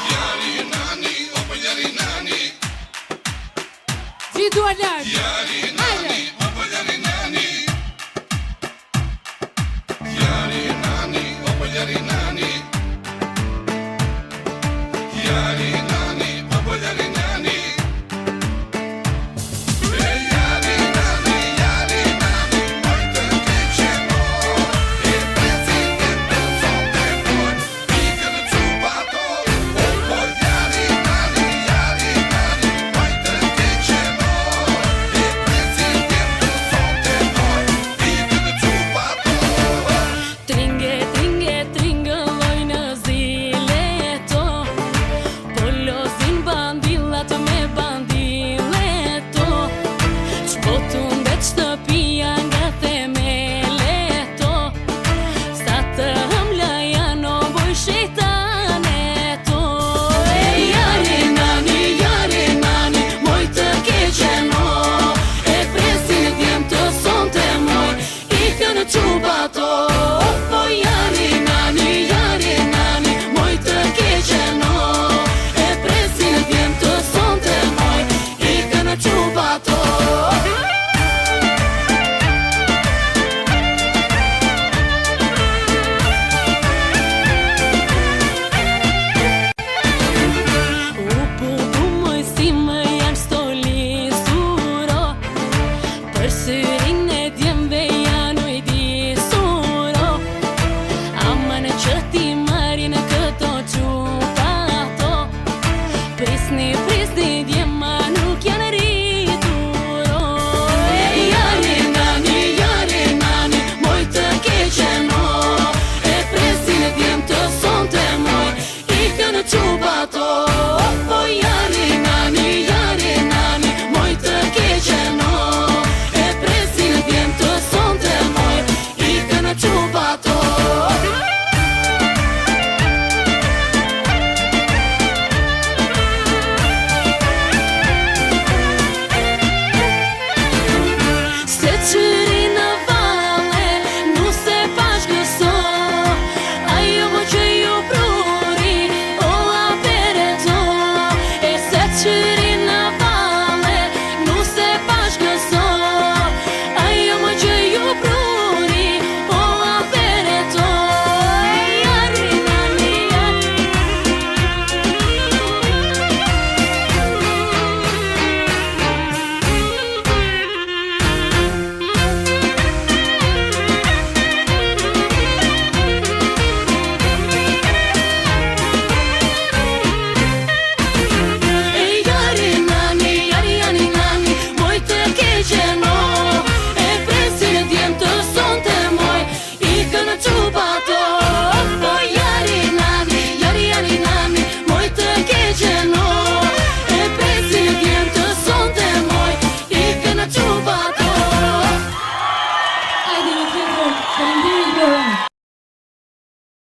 Jari nani, opo jari nani. Ti dua larg. Jari nani, opo jari nani. Jari nani, opo jari nani. Jari nani, opo jari nani. Jari nani, moj të keqeno. E presidente son te moj, ikën në qupato. Opo jari nani, moj të keqeno. E presidente son te moj, ikën në qupato. Tringe, tringe, tringëlloj në zileto. Polozin bandillat me bandileto. Shpotu mbet shtëpia nga themeleto. Sa të hëmla janë o boj shejtaneto. Jari nani, moj të keqeno. E presin djem të sonte moj, ikën në qupato. Po jari nani, moj të keqeno. E presin djem të sonte moj, ikën në qupato. U moj si më janë stoli suro. Për syrin e djemve janë ujdi suro. Aman që ti marin këto qupato. Prisni djema nuk janë rrituro. Jari nani, moj të keqeno. E presin djem të sonte moj, ikën në qupato. Po jari nani, moj të keqeno. E presin djem të sonte moj, ikën në qupato. Se qëri në vale, nuk se pashkëso. Ajo mo që ju pruri, o apereto. E se qëri